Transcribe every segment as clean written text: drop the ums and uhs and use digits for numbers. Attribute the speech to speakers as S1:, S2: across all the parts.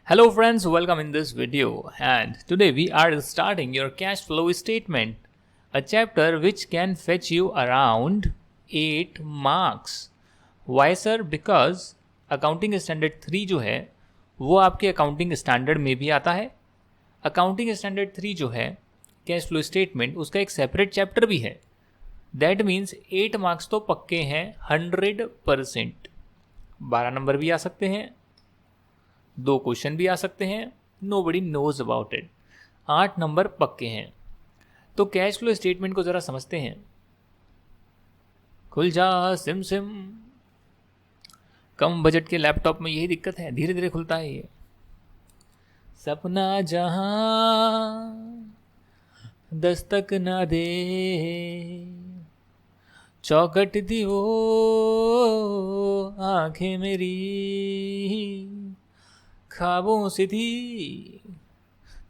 S1: Hello friends, welcome in this video and today we are starting your cash flow statement, a chapter which can fetch you around 8 marks. Why sir? Because accounting standard 3 जो है वो आपके accounting standard में भी आता है. Accounting standard 3 जो है कैश फ्लो स्टेटमेंट उसका एक सेपरेट चैप्टर भी है. दैट मीन्स 8 मार्क्स तो पक्के हैं 100%. 12 नंबर भी आ सकते हैं, 2 क्वेश्चन भी आ सकते हैं, nobody knows about it. 8 number पक्के हैं. तो कैश फ्लो स्टेटमेंट को ज़रा समझते हैं. खुल जा सिम सिम. कम बजट के लैपटॉप में यही दिक्कत है, धीरे धीरे खुलता है ये. सपना जहां दस्तक ना दे, चौकट दी वो आंखें मेरी, ख्वाबों से थी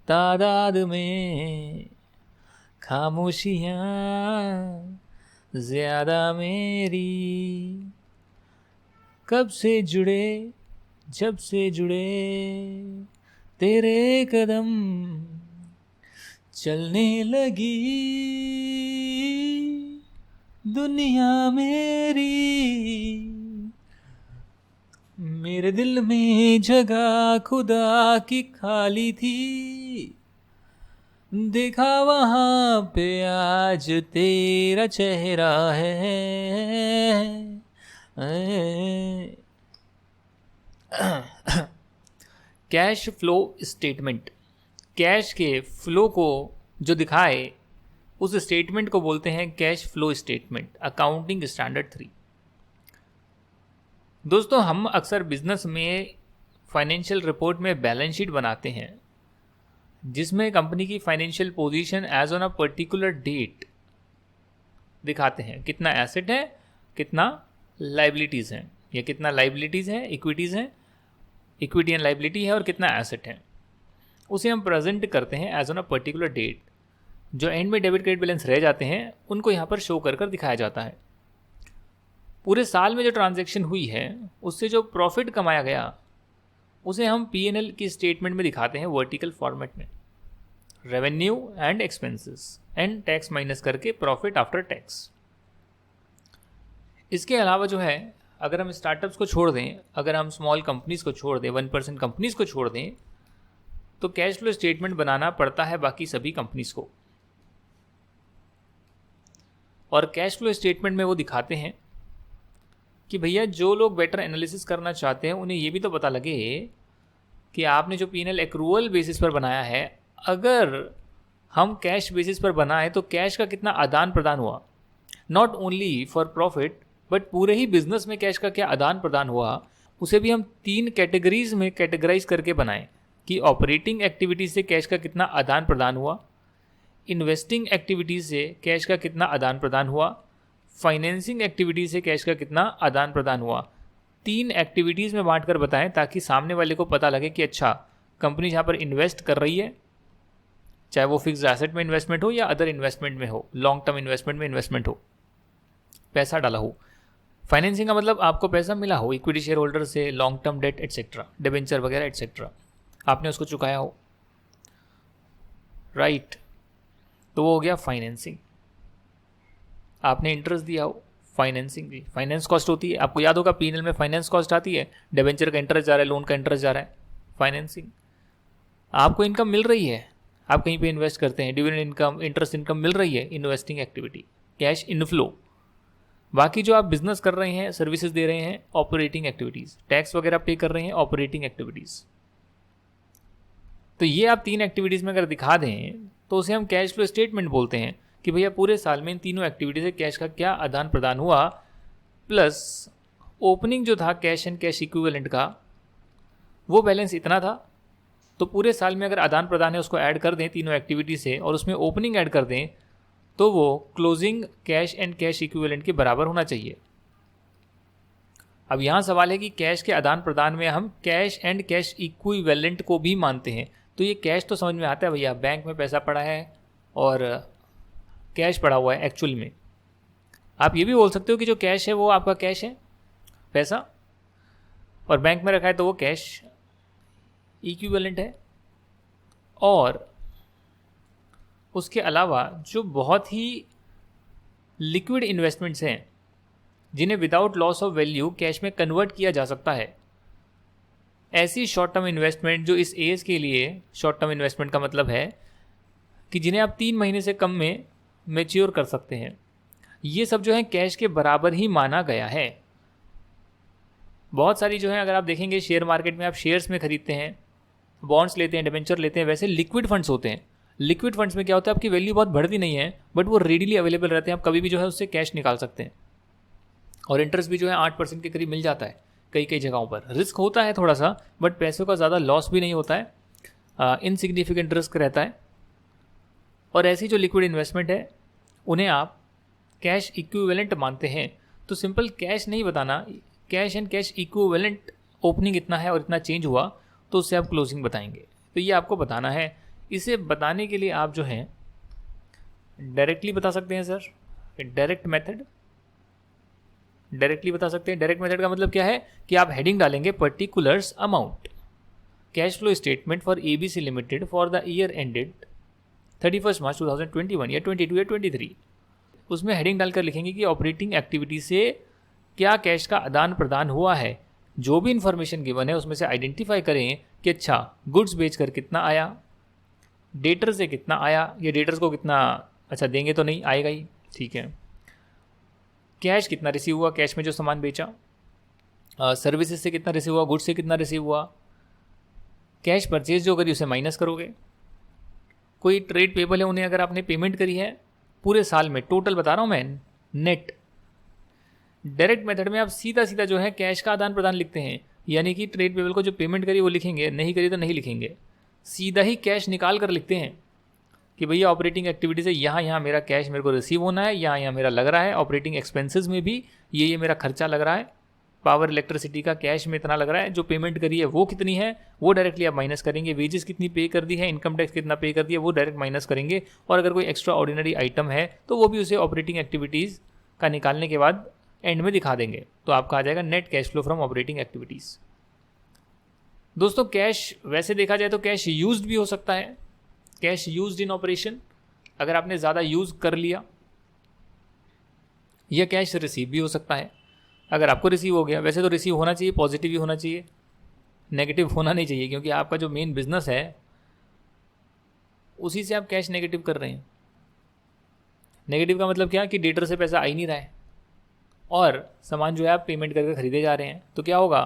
S1: तादाद में खामोशियाँ ज़्यादा मेरी. कब से जुड़े जब से जुड़े तेरे कदम, चलने लगी दुनिया मेरी. मेरे दिल में जगह खुदा की खाली थी, देखा वहाँ पे आज तेरा चेहरा है. कैश फ्लो स्टेटमेंट, कैश के फ्लो को जो दिखाए उस स्टेटमेंट को बोलते हैं cash flow statement, accounting standard 3. दोस्तों हम अक्सर बिजनेस में फाइनेंशियल रिपोर्ट में बैलेंस शीट बनाते हैं जिसमें कंपनी की financial position as on a particular date दिखाते हैं. कितना एसेट है, कितना लाइबिलिटीज़ हैं, या कितना लाइबिलिटीज़ है, इक्विटीज़ हैं, इक्विटी एंड लाइबिलिटी है, और कितना एसेट है. उसे हम प्रेजेंट करते हैं as on a particular date. जो एंड में डेबिट क्रेडिट बैलेंस रह जाते हैं उनको यहाँ पर शो कर दिखाया जाता है. पूरे साल में जो ट्रांजैक्शन हुई है उससे जो प्रॉफिट कमाया गया उसे हम P&L की स्टेटमेंट में दिखाते हैं वर्टिकल फॉर्मेट में. Revenue and expenses and tax minus करके प्रॉफिट आफ्टर टैक्स. इसके अलावा जो है अगर हम स्टार्टअप्स को छोड़ दें, अगर हम स्मॉल कंपनीज़ को छोड़ दें, 1% कंपनीज़ को छोड़ दें, तो कैश फ्लो स्टेटमेंट बनाना पड़ता है बाकी सभी कंपनीज़ को. और कैश फ्लो स्टेटमेंट में वो दिखाते हैं कि भैया जो लोग बेटर एनालिसिस करना चाहते हैं उन्हें ये भी तो पता लगे कि आपने जो P&L एक्रूअल बेसिस पर बनाया है, अगर हम कैश बेसिस पर बनाए तो कैश का कितना आदान प्रदान हुआ. Not only for profit but पूरे ही बिजनेस में कैश का क्या आदान प्रदान हुआ, उसे भी हम 3 कैटेगरीज में कैटेगराइज करके बनाएं कि ऑपरेटिंग एक्टिविटीज से कैश का कितना आदान प्रदान हुआ, इन्वेस्टिंग एक्टिविटीज से कैश का कितना आदान प्रदान हुआ, फाइनेंसिंग एक्टिविटीज से कैश का कितना आदान प्रदान हुआ. 3 एक्टिविटीज़ में बांट कर बताएं ताकि सामने वाले को पता लगे कि अच्छा कंपनी जहाँ पर इन्वेस्ट कर रही है, चाहे वो फिक्स एसेट में इन्वेस्टमेंट हो या अदर इन्वेस्टमेंट में हो, लॉन्ग टर्म इन्वेस्टमेंट में इन्वेस्टमेंट हो, पैसा डाला हो. फाइनेंसिंग का मतलब आपको पैसा मिला हो इक्विटी शेयर होल्डर से, long term debt etcetera, debenture वगैरह एटसेट्रा, आपने उसको चुकाया हो, राइट. तो वो हो गया फाइनेंसिंग. आपने इंटरेस्ट दिया हो, फाइनेंसिंग दी. फाइनेंस कॉस्ट होती है, आपको याद होगा P&L में फाइनेंस कॉस्ट आती है, डिबेंचर का इंटरेस्ट जा रहा है, लोन का इंटरेस्ट जा रहा है, फाइनेंसिंग. आपको इनकम मिल रही है, आप कहीं पे इन्वेस्ट करते हैं, डिविडेंड इनकम, इंटरेस्ट इनकम मिल रही है, इन्वेस्टिंग एक्टिविटी, कैश इनफ्लो. बाकी जो आप बिजनेस कर रहे हैं, सर्विसेज दे रहे हैं, ऑपरेटिंग एक्टिविटीज़, टैक्स वगैरह पे कर रहे हैं, ऑपरेटिंग एक्टिविटीज़. तो ये आप 3 एक्टिविटीज़ में अगर दिखा दें तो उसे हम कैश फ्लो स्टेटमेंट बोलते हैं कि भैया पूरे साल में इन तीनों एक्टिविटी से कैश का क्या आदान प्रदान हुआ, प्लस ओपनिंग जो था कैश एंड कैश इक्विवेलेंट का वो बैलेंस इतना था. तो पूरे साल में अगर आदान प्रदान है उसको ऐड कर दें तीनों एक्टिविटी से और उसमें ओपनिंग ऐड कर दें तो वो closing cash and cash equivalent के बराबर होना चाहिए. अब यहाँ सवाल है कि कैश के आदान प्रदान में हम कैश एंड कैश इक्विवेलेंट को भी मानते हैं. तो ये कैश तो समझ में आता है भैया, बैंक में पैसा पड़ा है और कैश पड़ा हुआ है एक्चुअल में. आप ये भी बोल सकते हो कि जो कैश है वो आपका कैश है, पैसा, और बैंक में रखा है तो वो कैश. इक्विवेलेंट है। और उसके अलावा जो बहुत ही लिक्विड इन्वेस्टमेंट्स हैं जिन्हें without loss of value cash में कन्वर्ट किया जा सकता है, ऐसी शॉर्ट टर्म इन्वेस्टमेंट जो इस एज के लिए शॉर्ट टर्म इन्वेस्टमेंट का मतलब है कि जिन्हें आप 3 महीने से कम में मैच्योर कर सकते हैं, ये सब जो है कैश के बराबर ही माना गया है। बहुत सारी जो है, अगर आप देखेंगे शेयर मार्केट में आप शेयर्स में खरीदते हैं, बॉन्ड्स लेते हैं, डिबेंचर लेते हैं, वैसे लिक्विड फंड्स होते हैं। लिक्विड फंड्स में क्या होता है, आपकी वैल्यू बहुत बढ़ती नहीं है, बट वो रेडीली अवेलेबल रहते हैं, आप कभी भी जो है उससे कैश निकाल सकते हैं। और इंटरेस्ट भी जो है 8% के करीब मिल जाता है कई कई जगहों पर। रिस्क होता है थोड़ा सा, बट पैसों का ज़्यादा लॉस भी नहीं होता है, इनसिग्निफिकेंट रिस्क रहता है। और ऐसी जो लिक्विड इन्वेस्टमेंट है उन्हें आप कैश इक्विवेलेंट मानते हैं। तो सिंपल कैश नहीं बताना, cash and cash equivalent opening इतना है और इतना चेंज हुआ तो उससे आप क्लोजिंग बताएंगे, तो ये आपको बताना है। इसे बताने के लिए आप जो है डायरेक्टली बता सकते हैं सर, डायरेक्ट मेथड, डायरेक्टली बता सकते हैं। डायरेक्ट मेथड का मतलब क्या है कि आप हेडिंग डालेंगे particulars amount cash flow statement for ABC limited for the year ended 31 मार्च 2021 या 22 या 23। उसमें हेडिंग डालकर लिखेंगे कि ऑपरेटिंग एक्टिविटी से क्या कैश का आदान प्रदान हुआ है। जो भी इंफॉर्मेशन गिवन है उसमें से आइडेंटिफाई करें कि अच्छा गुड्स बेचकर कितना आया, डेटर से कितना आया, ये डेटर्स को कितना अच्छा देंगे तो नहीं आएगा ही, ठीक है। कैश कितना रिसीव हुआ, कैश में जो सामान बेचा, सर्विसेज से कितना रिसीव हुआ, गुड्स से कितना रिसीव हुआ, कैश परचेज जो करी उसे माइनस करोगे। कोई ट्रेड पेबल है उन्हें अगर आपने पेमेंट करी है पूरे साल में, टोटल बता रहा हूँ मैं, नेट। डायरेक्ट मेथड में आप सीधा सीधा जो है कैश का आदान प्रदान लिखते हैं, यानी कि ट्रेड पेबल को जो पेमेंट करी वो लिखेंगे, नहीं करी तो नहीं लिखेंगे, सीधा ही कैश निकाल कर लिखते हैं कि भैया ऑपरेटिंग एक्टिविटी से यहाँ मेरा कैश मेरे को रिसीव होना है, यहाँ मेरा लग रहा है, ऑपरेटिंग एक्सपेंसेस में भी ये मेरा खर्चा लग रहा है, पावर इलेक्ट्रिसिटी का कैश में इतना लग रहा है, जो पेमेंट करी है वो कितनी है वो डायरेक्टली आप माइनस करेंगे, वेजेस कितनी पे कर दी है, इनकम टैक्स कितना पे कर दिया वो डायरेक्ट माइनस करेंगे, और अगर कोई एक्स्ट्रा ऑर्डिनरी आइटम है तो वो भी उसे ऑपरेटिंग एक्टिविटीज़ का निकालने के बाद एंड में दिखा देंगे, तो आपका आ जाएगा net cash flow from operating activities. दोस्तों कैश वैसे देखा जाए तो कैश यूज्ड भी हो सकता है, कैश यूज्ड इन ऑपरेशन, अगर आपने ज़्यादा यूज़ कर लिया, यह कैश रिसीव भी हो सकता है अगर आपको रिसीव हो गया। वैसे तो रिसीव होना चाहिए, पॉजिटिव ही होना चाहिए, नेगेटिव होना नहीं चाहिए, क्योंकि आपका जो मेन बिजनेस है उसी से आप कैश नेगेटिव कर रहे हैं। नेगेटिव का मतलब क्या कि डेटर से पैसा आ ही नहीं रहा है और सामान जो है आप पेमेंट करके खरीदे जा रहे हैं, तो क्या होगा,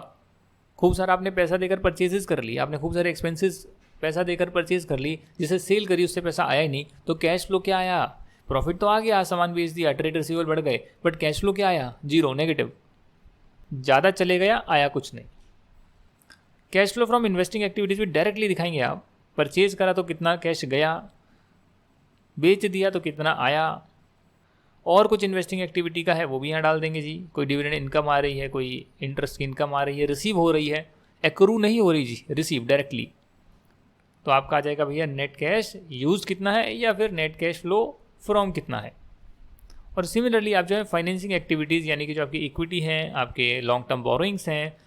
S1: खूब सारा आपने पैसा देकर परचेजेस कर ली, आपने खूब सारे एक्सपेंसेस पैसा देकर परचेज कर ली, जिसे सेल करी उससे पैसा आया ही नहीं, तो कैश फ्लो क्या आया, प्रॉफिट तो आ गया, सामान बेच दिया, ट्रेड रिसीवेबल बढ़ गए, बट कैश फ्लो क्या आया, जीरो, नेगेटिव, ज़्यादा चले गया, आया कुछ नहीं। Cash flow from investing activities भी डायरेक्टली दिखाएंगे आप, परचेज करा तो कितना कैश गया, बेच दिया तो कितना आया, और कुछ इन्वेस्टिंग एक्टिविटी का है वो भी यहाँ डाल देंगे जी, कोई डिविडेंड इनकम आ रही है, कोई इंटरेस्ट की इनकम आ रही है, रिसीव हो रही है, एक्रू नहीं हो रही जी, रिसीव डायरेक्टली, तो आपका आ जाएगा भैया नेट कैश यूज कितना है या फिर नेट कैश फ्लो फ्रॉम कितना है। और सिमिलरली आप जो है फाइनेंसिंग एक्टिविटीज़, यानी कि जो आपकी इक्विटी हैं, आपके लॉन्ग टर्म बोरोइंग्स हैं,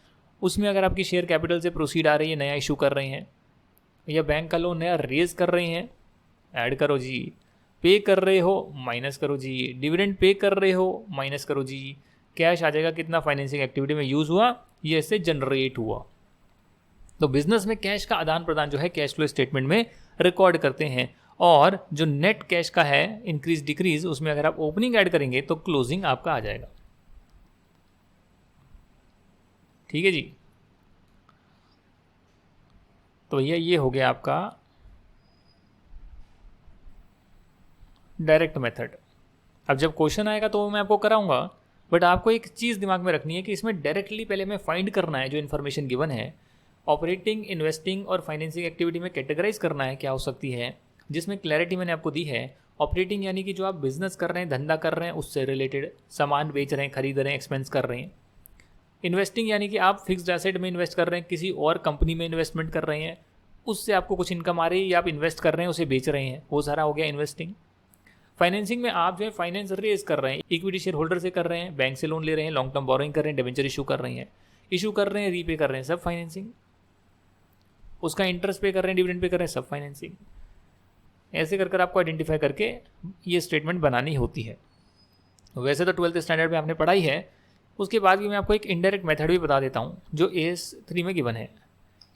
S1: उसमें अगर आपकी शेयर कैपिटल से प्रोसीड आ रही है, नया इशू कर रहे हैं या बैंक का लोन नया रेज कर रहे हैं, ऐड करो जी, पे कर रहे हो माइनस करो जी, डिविडेंड पे कर रहे हो माइनस करो जी, कैश आ जाएगा कितना फाइनेंसिंग एक्टिविटी में यूज़ हुआ, ये इससे जनरेट हुआ। तो बिजनेस में कैश का आदान प्रदान जो है कैश फ्लो स्टेटमेंट में रिकॉर्ड करते हैं, और जो नेट कैश का है इंक्रीज डिक्रीज, उसमें अगर आप ओपनिंग ऐड करेंगे तो क्लोजिंग आपका आ जाएगा। ठीक है जी, तो ये हो गया आपका डायरेक्ट मेथड। अब जब क्वेश्चन आएगा तो मैं आपको कराऊंगा, बट आपको एक चीज़ दिमाग में रखनी है कि इसमें डायरेक्टली पहले हमें फाइंड करना है जो इन्फॉर्मेशन गिवन है, ऑपरेटिंग, इन्वेस्टिंग और फाइनेंसिंग एक्टिविटी में कैटेगराइज करना है क्या हो सकती है, जिसमें क्लैरिटी मैंने आपको दी है। ऑपरेटिंग यानी कि जो आप बिजनेस कर रहे हैं, धंधा कर रहे हैं, उससे रिलेटेड सामान बेच रहे हैं, खरीद रहे हैं, एक्सपेंस कर रहे हैं। इन्वेस्टिंग यानी कि आप फिक्स्ड एसेट में इन्वेस्ट कर रहे हैं, किसी और कंपनी में इन्वेस्टमेंट कर रहे हैं, उससे आपको कुछ इनकम आ रही है, या आप इन्वेस्ट कर रहे हैं उसे बेच रहे हैं, वो सारा हो गया इन्वेस्टिंग। फाइनेंसिंग में आप जो है फाइनेंस रेज कर रहे हैं, इक्विटी शेयर होल्डर से कर रहे हैं, बैंक से लोन ले रहे हैं, लॉन्ग टर्म बोरोइंग कर रहे हैं, डिबेंचर इशू कर रहे हैं, रीपे कर रहे हैं, सब फाइनेंसिंग। उसका इंटरेस्ट पे कर रहे हैं, डिविडेंड पे कर रहे हैं, सब फाइनेंसिंग। ऐसे कर कर आपको आइडेंटिफाई करके ये स्टेटमेंट बनानी होती है। वैसे तो 12th स्टैंडर्ड में आपने पढ़ाई है, उसके बाद भी मैं आपको एक इनडायरेक्ट मेथड भी बता देता हूँ जो AS3 में गिवन है।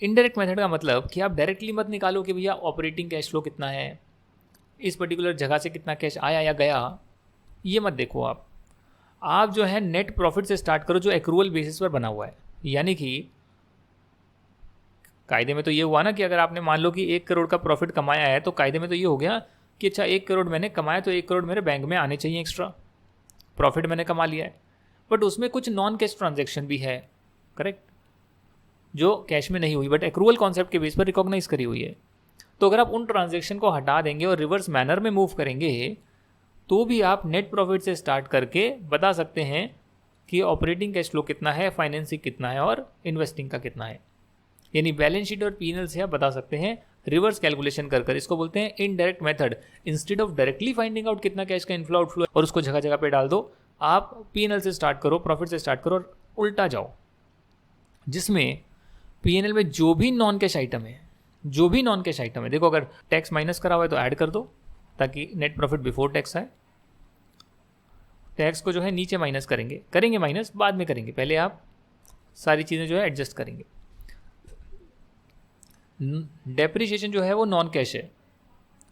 S1: इनडायरेक्ट मेथड का मतलब कि आप डायरेक्टली मत निकालो कि भैया ऑपरेटिंग कैश फ्लो कितना है, इस पर्टिकुलर जगह से कितना कैश आया या गया, ये मत देखो। आप जो है नेट प्रॉफिट से स्टार्ट करो जो एक्रूअल बेसिस पर बना हुआ है। यानी कि कायदे में तो ये हुआ ना कि अगर आपने मान लो कि 1 करोड़ का प्रॉफिट कमाया है तो कायदे में तो ये हो गया कि अच्छा 1 करोड़ मैंने कमाया तो 1 करोड़ मेरे बैंक में आने चाहिए, एक्स्ट्रा प्रॉफिट मैंने कमा लिया है। बट उसमें कुछ नॉन कैश ट्रांजैक्शन भी है, करेक्ट, जो कैश में नहीं हुई बट एक्रूअल कॉन्सेप्ट के बेस पर रिकॉग्नाइज करी हुई है। तो अगर आप उन ट्रांजैक्शन को हटा देंगे और रिवर्स मैनर में मूव करेंगे तो भी आप नेट प्रॉफिट से स्टार्ट करके बता सकते हैं कि ऑपरेटिंग कैश फ्लो कितना है, फाइनेंसिंग कितना है और इन्वेस्टिंग का कितना है। यानी बैलेंस शीट और P&L से आप बता सकते हैं रिवर्स कैलकुलेशन कर कर। इसको बोलते हैं indirect method. Instead of directly finding out कितना कैश का इनफ्लो आउटफ्लो और उसको जगह जगह पे डाल दो, आप P&L से स्टार्ट करो, प्रॉफिट से स्टार्ट करो और उल्टा जाओ, जिसमें P&L में जो भी नॉन कैश आइटम है, देखो अगर टैक्स माइनस करा हुआ है तो ऐड कर दो ताकि नेट प्रॉफिट बिफोर टैक्स आए। टैक्स को जो है नीचे माइनस करेंगे माइनस बाद में करेंगे, पहले आप सारी चीज़ें जो है एडजस्ट करेंगे। डेप्रिसिएशन जो है वो नॉन कैश है।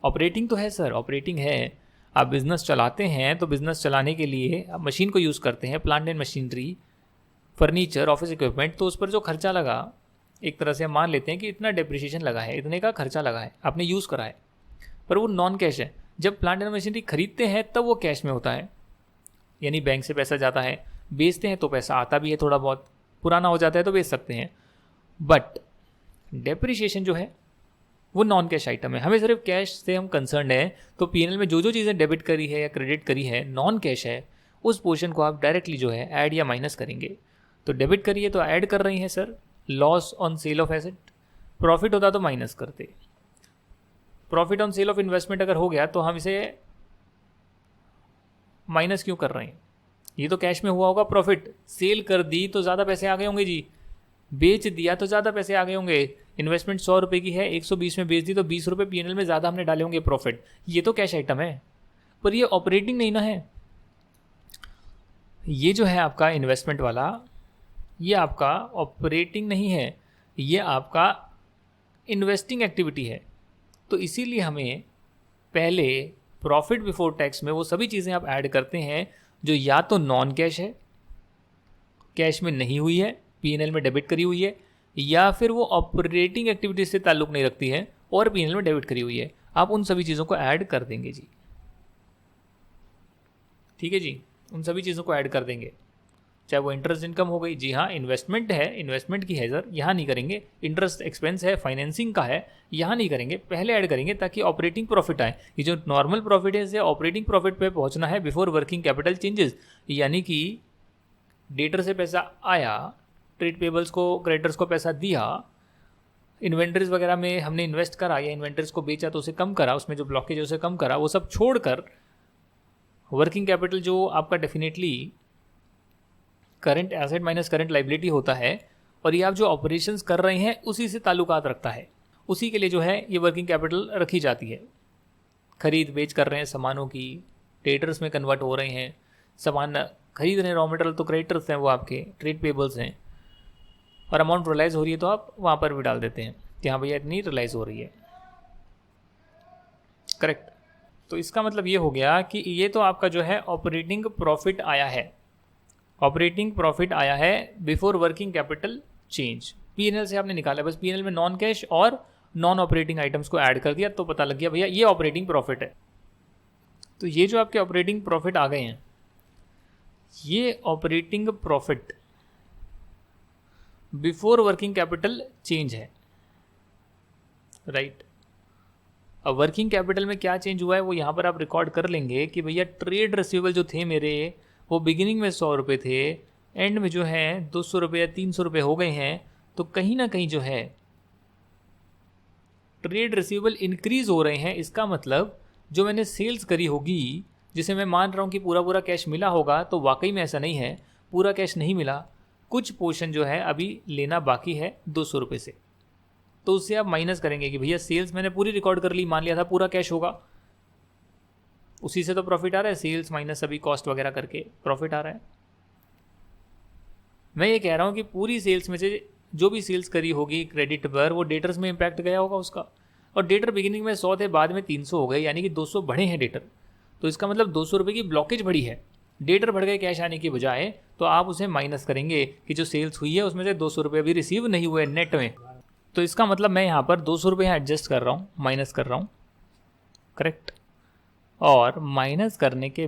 S1: ऑपरेटिंग तो है सर, ऑपरेटिंग है, आप बिज़नेस चलाते हैं तो बिज़नेस चलाने के लिए आप मशीन को यूज़ करते हैं, plant and machinery, furniture, office equipment, तो उस पर जो खर्चा लगा एक तरह से हम मान लेते हैं कि इतना डेप्रिसिएशन लगा है, इतने का खर्चा लगा है, आपने यूज़ करा है, पर वो नॉन कैश है। जब प्लांट एंड मशीनरी खरीदते हैं तब वो कैश में होता है, यानी बैंक से पैसा जाता है, बेचते हैं तो पैसा आता भी है, थोड़ा बहुत पुराना हो जाता है तो बेच सकते हैं। बट डेप्रिसिएशन जो है वो नॉन कैश आइटम है, हमें सिर्फ कैश से हम कंसर्न है। तो P&L में जो जो चीज़ें डेबिट करी है या क्रेडिट करी है नॉन कैश है, उस पोर्शन को आप डायरेक्टली जो है ऐड या माइनस करेंगे। तो डेबिट करिए तो ऐड कर रही हैं sir, loss on sale of asset, profit होता तो माइनस करते। Profit on sale of investment अगर हो गया तो हम इसे माइनस क्यों कर रहे हैं, ये तो कैश में हुआ होगा प्रॉफिट, सेल कर दी तो ज़्यादा पैसे आ गए होंगे जी, बेच दिया तो ज़्यादा पैसे आ गए होंगे। इन्वेस्टमेंट 100 रुपये की है, 120 में बेच दी तो 20 रुपये P&L में ज़्यादा हमने डाले होंगे प्रॉफिट, ये तो कैश आइटम है, पर ये ऑपरेटिंग नहीं ना है। ये जो है आपका इन्वेस्टमेंट वाला, ये आपका ऑपरेटिंग नहीं है, ये आपका इन्वेस्टिंग एक्टिविटी है। तो इसीलिए हमें पहले प्रॉफिट बिफोर टैक्स में वो सभी चीज़ें आप ऐड करते हैं जो या तो नॉन कैश है, कैश में नहीं हुई है, P&L में डेबिट करी हुई है, या फिर वो ऑपरेटिंग एक्टिविटीज से ताल्लुक़ नहीं रखती है और P&L में डेबिट करी हुई है। आप उन सभी चीज़ों को ऐड कर देंगे जी, ठीक है जी, उन सभी चीज़ों को ऐड कर देंगे। चाहे वो इंटरेस्ट इनकम हो गई, जी हाँ इन्वेस्टमेंट है, इन्वेस्टमेंट की है सर, यहाँ नहीं करेंगे। इंटरेस्ट एक्सपेंस है, फाइनेंसिंग का है, यहाँ नहीं करेंगे, पहले ऐड करेंगे ताकि ऑपरेटिंग प्रॉफिट आए। ये जो नॉर्मल प्रॉफिट है इसे ऑपरेटिंग प्रॉफिट पे पहुँचना है बिफोर वर्किंग कैपिटल चेंजेस। यानी कि डेटर से पैसा आया, ट्रेड पेबल्स को, क्रेडिटर्स को पैसा दिया, इन्वेंटरीज वगैरह में हमने इन्वेस्ट करा या इन्वेंटरीज को बेचा तो उसे कम करा, उसमें जो ब्लॉकेज है उसे कम करा, वो सब छोड़कर वर्किंग कैपिटल जो आपका definitely current asset minus current liability होता है, और ये आप जो ऑपरेशंस कर रहे हैं उसी से ताल्लुकात रखता है, उसी के लिए जो है ये वर्किंग कैपिटल रखी जाती है। खरीद बेच कर रहे हैं सामानों की, डेटर्स में कन्वर्ट हो रहे हैं, सामान खरीद रहे हैं, रॉ मटेरियल तो क्रेडिटर्स हैं, वो आपके ट्रेड पेबल्स हैं, और अमाउंट रियलाइज़ हो रही है तो आप वहाँ पर भी डाल देते हैं कि हाँ भैया इतनी रियलाइज़ हो रही है, करेक्ट। तो इसका मतलब ये हो गया कि ये तो आपका जो है ऑपरेटिंग प्रॉफिट आया है, ऑपरेटिंग प्रॉफिट आया है before working capital change. P&L से आपने निकाला, बस P&L में नॉन कैश और नॉन ऑपरेटिंग आइटम्स को ऐड कर दिया तो पता लग गया भैया ये ऑपरेटिंग प्रॉफिट है। तो ये जो आपके ऑपरेटिंग प्रॉफिट आ गए हैं, ये operating profit before working capital change है, राइट। अब वर्किंग कैपिटल में क्या चेंज हुआ है वो यहाँ पर आप रिकॉर्ड कर लेंगे कि भैया ट्रेड रिसीवेबल जो थे मेरे वो बिगिनिंग में 100 रुपये थे, एंड में जो है 200 रुपये या 300 रुपये हो गए हैं, तो कहीं ना कहीं जो है ट्रेड रिसीवेबल इंक्रीज हो रहे हैं। इसका मतलब जो मैंने सेल्स करी होगी, जिसे मैं मान रहा हूँ कि पूरा कैश मिला होगा, तो वाकई में ऐसा नहीं है, पूरा कैश नहीं मिला, कुछ पोर्शन जो है अभी लेना बाकी है 200 रुपये से। तो उससे आप माइनस करेंगे कि भैया सेल्स मैंने पूरी रिकॉर्ड कर ली, मान लिया था पूरा कैश होगा, उसी से तो प्रॉफिट आ रहा है, सेल्स माइनस सभी कॉस्ट वगैरह करके प्रॉफिट आ रहा है। मैं ये कह रहा हूँ कि पूरी सेल्स में से जो भी सेल्स करी होगी क्रेडिट पर, वो डेटर्स में इम्पैक्ट गया होगा उसका, और डेटर बिगिनिंग में 100 थे, बाद में 300 हो गए, यानी कि 200 बढ़े हैं डेटर। तो इसका मतलब 200 रुपये की ब्लॉकेज बढ़ी है, डेटर बढ़ गए कैश आने की बजाय, तो आप उसे माइनस करेंगे कि जो सेल्स हुई है उसमें से 200 रुपये अभी रिसीव नहीं हुए नेट में। तो इसका मतलब मैं यहाँ पर 200 रुपये यहाँ एडजस्ट कर रहा हूँ, माइनस कर रहा हूँ, करेक्ट। और माइनस करने के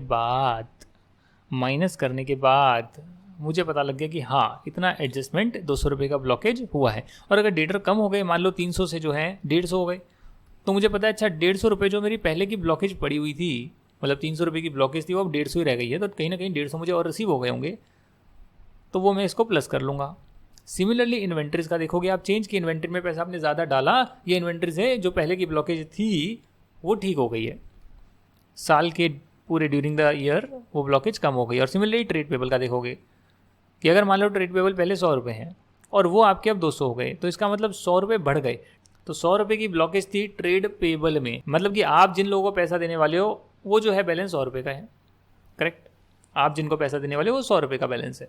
S1: बाद मुझे पता लग गया कि हाँ इतना एडजस्टमेंट 200 रुपये का ब्लॉकेज हुआ है। और अगर डेटर कम हो गए, मान लो 300 से जो है 150 हो गए, तो मुझे पता है अच्छा 150 रुपये जो मेरी पहले की ब्लॉकेज पड़ी हुई थी, मतलब 300 रुपये की ब्लॉकेज थी, वो अब 150 ही रह गई है, तो कहीं ना कहीं 150 मुझे और रिसीव हो गए होंगे, तो वो मैं इसको प्लस कर लूँगा। सिमिलरली इन्वेंट्रीज का देखोगे आप, चेंज की इन्वेंट्री में पैसा आपने ज़्यादा डाला, ये इन्वेंट्री से जो पहले की ब्लॉकेज थी वो ठीक हो गई है, साल के पूरे ड्यूरिंग द ईयर वो ब्लॉकेज कम हो गई। और सिमिलरली ट्रेड पेबल का देखोगे कि अगर मान लो ट्रेड पेबल पहले 100 रुपये हैं और वो आपके अब 200 हो गए, तो इसका मतलब 100 रुपये बढ़ गए। तो 100 रुपये की ब्लॉकेज थी ट्रेड पेबल में, मतलब कि आप जिन लोगों को पैसा देने वाले हो वो जो है बैलेंस 100 रुपये का है, करेक्ट। आप जिनको पैसा देने वाले हो वो 100 रुपये का बैलेंस है।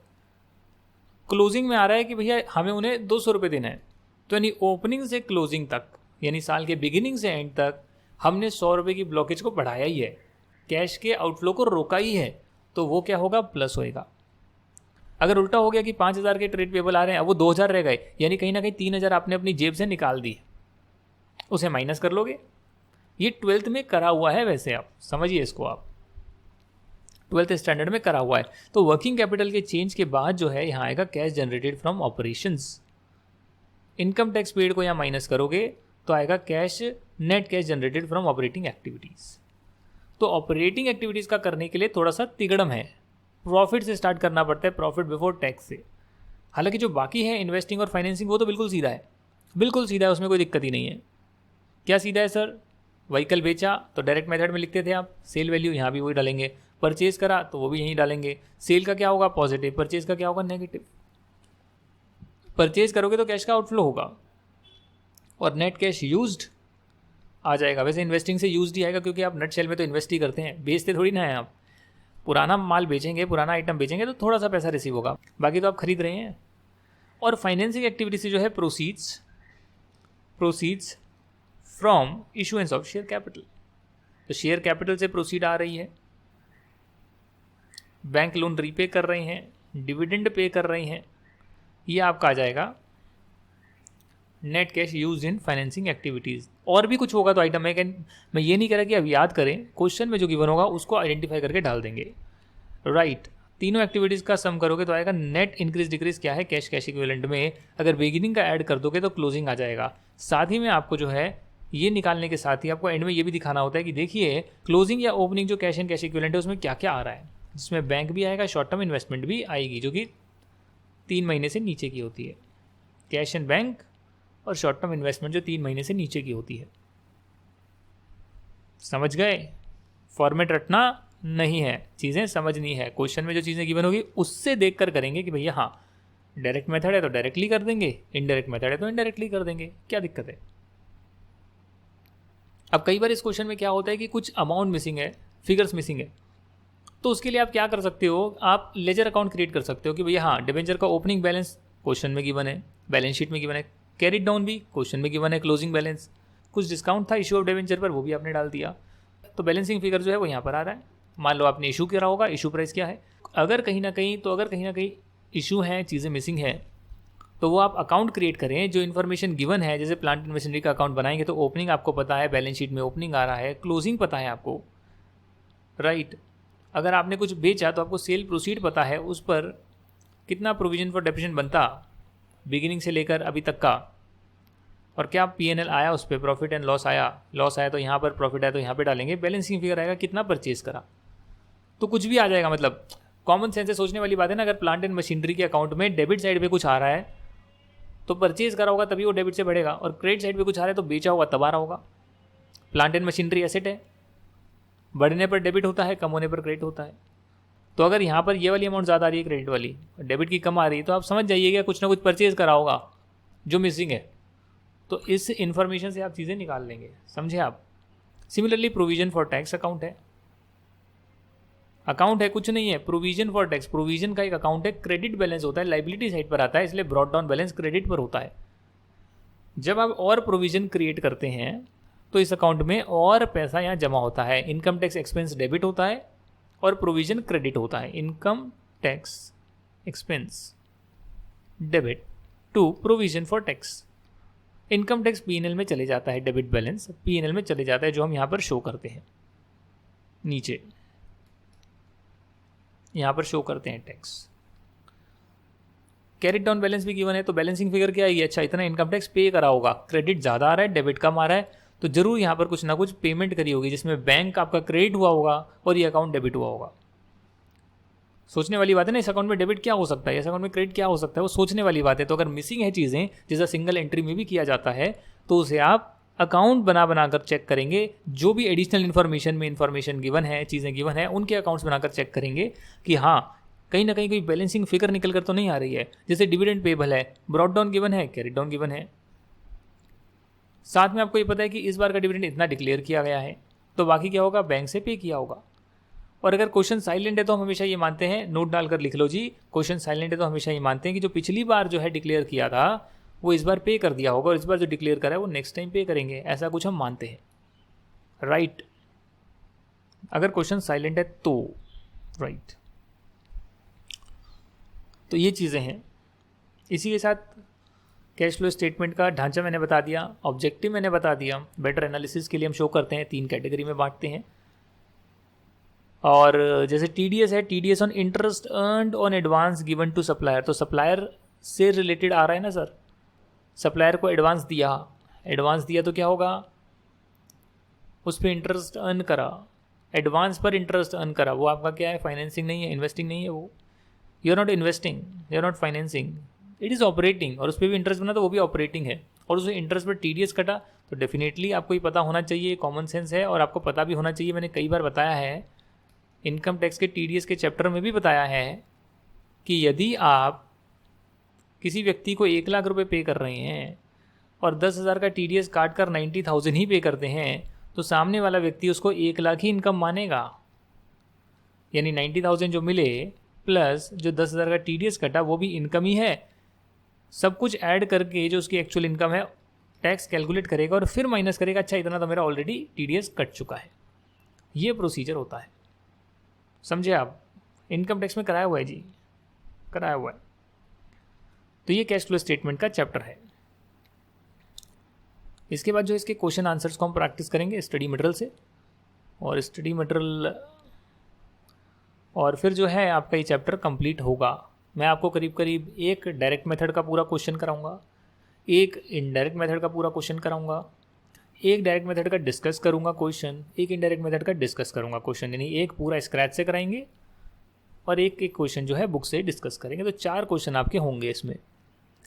S1: क्लोजिंग में आ रहा है कि भैया हमें उन्हें 200 रुपये देना है, तो यानी ओपनिंग से क्लोजिंग तक, यानी साल के बिगिनिंग से एंड तक हमने 100 रुपये की ब्लॉकेज को बढ़ाया ही है, कैश के आउटफ्लो को रोका ही है, तो वो क्या होगा, प्लस होएगा। अगर उल्टा हो गया कि 5,000 के ट्रेड पेबल आ रहे हैं, अब वो 2,000 रह गए, यानी कहीं ना कहीं 3,000 आपने अपनी जेब से निकाल दी, उसे माइनस कर लोगे। ये 12th में करा हुआ है, वैसे आप समझिए इसको, आप 12th स्टैंडर्ड में करा हुआ है। तो वर्किंग कैपिटल के चेंज के बाद जो है यहाँ आएगा cash generated from operations. Income tax paid को यहाँ माइनस करोगे तो आएगा cash, net cash generated from operating activities. तो ऑपरेटिंग एक्टिविटीज़ का करने के लिए थोड़ा सा तिगड़म है, प्रॉफिट से स्टार्ट करना पड़ता है, प्रॉफिट बिफोर टैक्स से। हालांकि जो बाकी है इन्वेस्टिंग और फाइनेंसिंग वो तो बिल्कुल सीधा है, बिल्कुल सीधा है, उसमें कोई दिक्कत ही नहीं है। क्या सीधा है सर, व्हीकल बेचा तो डायरेक्ट मेथड में लिखते थे आप, सेल वैल्यू यहाँ भी वही डालेंगे, परचेज करा तो वो भी यहीं डालेंगे। सेल का क्या होगा, पॉजिटिव, परचेज का क्या होगा, नेगेटिव। परचेज करोगे तो कैश का आउटफ्लो होगा और नेट कैश यूज्ड आ जाएगा। वैसे इन्वेस्टिंग से यूज्ड ही आएगा, क्योंकि आप नट शेल में तो इन्वेस्ट ही करते हैं, बेचते थोड़ी ना है आप। पुराना माल बेचेंगे, पुराना आइटम बेचेंगे तो थोड़ा सा पैसा रिसीव होगा, बाकी तो आप खरीद रहे हैं। और फाइनेंसिंग एक्टिविटी से जो है proceeds from issuance of share capital, तो शेयर कैपिटल से प्रोसीड आ रही है, बैंक लोन रीपे कर रहे हैं, डिविडेंड पे कर रहे हैं, ये आपका आ जाएगा net cash use in financing activities. और भी कुछ होगा तो आइटम मैं ये नहीं कह रहा कि अब याद करें, क्वेश्चन में जो गिवन होगा उसको आइडेंटिफाई करके डाल देंगे, राइट। तीनों एक्टिविटीज़ का सम करोगे तो आएगा नेट इंक्रीज डिक्रीज क्या है, कैश कैश इक्विवेलेंट में। अगर बिगिनिंग का ऐड कर दोगे तो क्लोजिंग आ जाएगा। साथ ही में आपको जो है ये निकालने के साथ ही आपको एंड में ये भी दिखाना होता है कि देखिए क्लोजिंग या ओपनिंग जो कैश एंड कैश इक्विवेलेंट है उसमें क्या क्या आ रहा है, जिसमें बैंक भी आएगा, शॉर्ट टर्म इन्वेस्टमेंट भी आएगी, जो कि 3 महीने से नीचे की होती है, कैश एंड बैंक और शॉर्ट टर्म इन्वेस्टमेंट जो 3 महीने से नीचे की होती है। समझ गए, फॉर्मेट रटना नहीं है, चीज़ें समझनी है। क्वेश्चन में जो चीज़ें गिवन होगी उससे देख कर करेंगे कि भैया हाँ डायरेक्ट मेथड है तो डायरेक्टली कर देंगे, इनडायरेक्ट मेथड है तो इनडायरेक्टली कर देंगे, क्या दिक्कत है। अब कई बार इस क्वेश्चन में क्या होता है कि कुछ अमाउंट मिसिंग है, फिगर्स मिसिंग है, तो उसके लिए आप क्या कर सकते हो, आप लेजर अकाउंट क्रिएट कर सकते हो कि भैया हाँ डिबेंचर का ओपनिंग बैलेंस क्वेश्चन में गिवन है, बैलेंस शीट में गिवन है, कैरिड डाउन भी क्वेश्चन में गिवन है, क्लोजिंग बैलेंस, कुछ डिस्काउंट था इशू ऑफ डिबेंचर पर वो भी आपने डाल दिया, तो बैलेंसिंग फिगर जो है वो यहाँ पर आ रहा है। मान लो आपने इशू करा होगा, इशू प्राइस क्या है, अगर कहीं ना कहीं इशू है, चीज़ें मिसिंग है, तो वो आप अकाउंट क्रिएट करें जो इन्फॉर्मेशन गिवन है। जैसे प्लांट एंड मशीनरी का अकाउंट बनाएंगे तो ओपनिंग आपको पता है, बैलेंस शीट में ओपनिंग आ रहा है, क्लोजिंग पता है आपको, राइट। अगर आपने कुछ बेचा तो आपको सेल प्रोसीड पता है, उस पर कितना प्रोविजन फॉर डेप्रिसिएशन बनता बिगिनिंग से लेकर अभी तक का, और क्या P&L आया, उस पर प्रॉफिट एंड लॉस आया तो यहाँ पर प्रॉफिट आया तो यहाँ पे डालेंगे, बैलेंसिंग फिगर आएगा कितना परचेज करा, तो कुछ भी आ जाएगा। मतलब कॉमन सेंस से सोचने वाली बात है ना। अगर प्लांट एंड मशीनरी के अकाउंट में डेबिट साइड पे कुछ आ रहा है तो परचेज करा होगा तभी वो डेबिट से बढ़ेगा, और क्रेडिट साइड पे कुछ आ रहा है तो बेचा होगा तब आ रहा होगा। प्लांट एंड मशीनरी एसेट है, बढ़ने पर डेबिट होता है, कम होने पर क्रेडिट होता है। तो अगर यहाँ पर ये वाली अमाउंट ज़्यादा आ रही है क्रेडिट वाली, डेबिट की कम आ रही है, तो आप समझ जाइएगा कुछ ना कुछ परचेज करा होगा जो मिसिंग है, तो इस इंफॉर्मेशन से आप चीज़ें निकाल लेंगे, समझे आप। Similarly provision for tax account है, अकाउंट है कुछ नहीं है, प्रोविजन फॉर टैक्स, प्रोविजन का एक अकाउंट है, क्रेडिट बैलेंस होता है, लाइबिलिटी साइड पर आता है, इसलिए ब्रॉट डाउन बैलेंस क्रेडिट पर होता है। जब आप और प्रोविजन क्रिएट करते हैं तो इस अकाउंट में और पैसा यहाँ जमा होता है, इनकम टैक्स एक्सपेंस डेबिट होता है और प्रोविजन क्रेडिट होता है। Income tax expense debit to provision for tax. Income tax PNL में चले जाता है, डेबिट बैलेंस पीएनएल में चले जाता है, जो हम यहाँ पर शो करते हैं नीचे, यहाँ पर शो करते हैं टैक्स। कैरिड डाउन बैलेंस भी गिवन है, तो बैलेंसिंग फिगर क्या है, अच्छा इतना इनकम टैक्स पे करा होगा, क्रेडिट ज़्यादा आ रहा है, डेबिट कम आ रहा है, तो जरूर यहाँ पर कुछ ना कुछ पेमेंट करी होगी जिसमें बैंक आपका क्रेडिट हुआ होगा और ये अकाउंट डेबिट हुआ होगा। सोचने वाली बात है ना, इस अकाउंट में डेबिट क्या हो सकता है, इस अकाउंट में क्रेडिट क्या हो सकता है, वो सोचने वाली बात है। तो अगर मिसिंग है चीज़ें, जैसा सिंगल एंट्री में भी किया जाता है, तो उसे आप अकाउंट बना कर चेक करेंगे। जो भी एडिशनल इन्फॉर्मेशन में इन्फॉर्मेशन गिवन है, चीज़ें गिवन है, उनके अकाउंट्स बनाकर चेक करेंगे कि हाँ कहीं ना कहीं कोई बैलेंसिंग फिगर निकल कर तो नहीं आ रही है। जैसे डिविडेंड पेबल है, ब्रॉट डाउन गिवन है, कैरी डाउन गिवन है, साथ में आपको ये पता है कि इस बार का डिविडेंड इतना डिक्लेयर किया गया है, तो बाकी क्या होगा, बैंक से पे किया होगा। और अगर क्वेश्चन साइलेंट है तो हम हमेशा ये मानते हैं, नोट डालकर लिख लो जी, क्वेश्चन साइलेंट है तो हमेशा ये मानते हैं कि जो पिछली बार जो है डिक्लेयर किया था वो इस बार पे कर दिया होगा और इस बार जो डिक्लेयर करा है वो नेक्स्ट टाइम पे करेंगे, ऐसा कुछ हम मानते हैं, राइट। अगर क्वेश्चन साइलेंट है तो राइट। तो ये चीज़ें हैं। इसी के साथ कैश फ्लो स्टेटमेंट का ढांचा मैंने बता दिया, ऑब्जेक्टिव मैंने बता दिया। बेटर एनालिसिस के लिए हम शो करते हैं, 3 कैटेगरी में बांटते हैं। और जैसे TDS है, TDS on interest earned on advance given to supplier, तो सप्लायर से रिलेटेड आ रहा है ना सर, सप्लायर को एडवांस दिया तो क्या होगा, उस पर इंटरेस्ट अर्न करा, एडवांस पर इंटरेस्ट अर्न करा, वो आपका क्या है, फाइनेंसिंग नहीं है, इन्वेस्टिंग नहीं है, वो you are not investing, you are not financing, it is operating. और उस पर भी इंटरेस्ट बना तो वो भी ऑपरेटिंग है, और उस इंटरेस्ट पर TDS कटा, तो डेफिनेटली आपको ये पता होना चाहिए, कॉमन सेंस है, और आपको पता भी होना चाहिए, मैंने कई बार बताया है, इनकम टैक्स के TDS के चैप्टर में भी बताया है कि यदि आप किसी व्यक्ति को 1 लाख रुपए पे कर रहे हैं और 10,000 का TDS काट कर 90,000 ही पे करते हैं, तो सामने वाला व्यक्ति उसको 1 लाख ही इनकम मानेगा। यानी 90,000 जो मिले प्लस जो 10,000 का TDS कटा वो भी इनकम ही है। सब कुछ ऐड करके जो उसकी एक्चुअल इनकम है टैक्स कैलकुलेट करेगा और फिर माइनस करेगा, अच्छा इतना तो मेरा ऑलरेडी TDS कट चुका है। ये प्रोसीजर होता है, समझे आप। इनकम टैक्स में कराया हुआ है जी, कराया हुआ है। तो ये कैश फ्लो स्टेटमेंट का चैप्टर है। इसके बाद जो इसके क्वेश्चन आंसर्स को हम प्रैक्टिस करेंगे स्टडी मटेरियल से, और स्टडी मटेरियल, और फिर जो है आपका ये चैप्टर कंप्लीट होगा। मैं आपको करीब करीब एक डायरेक्ट मेथड का पूरा क्वेश्चन कराऊंगा, एक इनडायरेक्ट मेथड का पूरा क्वेश्चन कराऊंगा, एक डायरेक्ट मेथड का डिस्कस करूंगा क्वेश्चन, एक इनडायरेक्ट मेथड का डिस्कस करूंगा क्वेश्चन, यानी एक पूरा स्क्रैच से कराएंगे और एक एक क्वेश्चन जो है बुक से डिस्कस करेंगे। तो 4 क्वेश्चन आपके होंगे इसमें।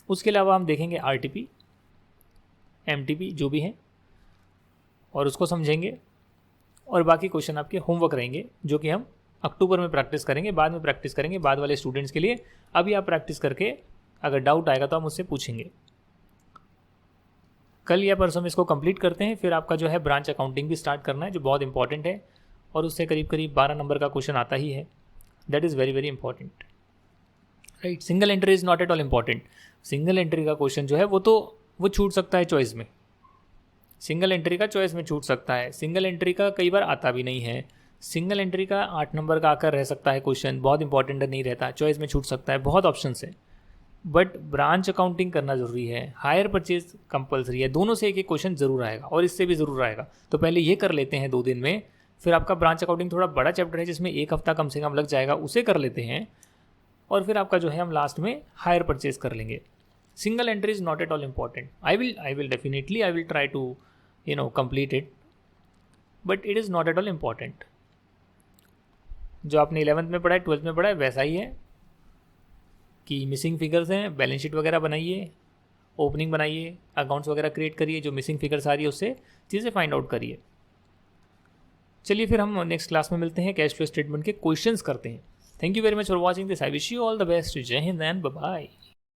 S1: उसके अलावा हम देखेंगे RTP, MTP जो भी हैं, और उसको समझेंगे, और बाकी क्वेश्चन आपके होमवर्क रहेंगे जो कि हम अक्टूबर में प्रैक्टिस करेंगे, बाद में प्रैक्टिस करेंगे बाद वाले स्टूडेंट्स के लिए। अभी आप प्रैक्टिस करके अगर डाउट आएगा तो आप मुझसे पूछेंगे। कल या परसों में इसको कंप्लीट करते हैं, फिर आपका जो है ब्रांच अकाउंटिंग भी स्टार्ट करना है, जो बहुत इंपॉर्टेंट है, और उससे करीब करीब 12 नंबर का क्वेश्चन आता ही है। That is very very important, right. Single entry is not at all important. Single entry का क्वेश्चन जो है वो छूट सकता है चॉइस में, सिंगल एंट्री का चॉइस में छूट सकता है। सिंगल एंट्री का कई बार आता भी नहीं है। सिंगल एंट्री का 8 नंबर का आकर रह सकता है क्वेश्चन, बहुत इंपॉर्टेंट नहीं रहता, चॉइस में छूट सकता है, बहुत ऑप्शन है। बट ब्रांच अकाउंटिंग करना ज़रूरी है, हायर परचेज कंपलसरी है, दोनों से एक एक क्वेश्चन ज़रूर आएगा और इससे भी ज़रूर आएगा। तो पहले ये कर लेते हैं 2 दिन में, फिर आपका ब्रांच अकाउंटिंग थोड़ा बड़ा चैप्टर है जिसमें 1 हफ्ता कम से कम लग जाएगा, उसे कर लेते हैं, और फिर आपका जो है हम लास्ट में हायर परचेज कर लेंगे। Single entry is not at all important. I will definitely I will try to complete it, but it is not at all important. जो आपने 11th में पढ़ा है, 12th में पढ़ा है, वैसा ही है कि मिसिंग फिगर्स हैं, बैलेंस शीट वगैरह बनाइए, ओपनिंग बनाइए, अकाउंट्स वगैरह क्रिएट करिए, जो मिसिंग फिगर्स आ रही है उससे चीज़ें फाइंड आउट करिए। चलिए फिर हम नेक्स्ट क्लास में मिलते हैं, कैश फ्लो स्टेटमेंट के क्वेश्चंस करते हैं। Thank you very much for watching this. I wish you all the best. जय हिंद एंड बाय बाय।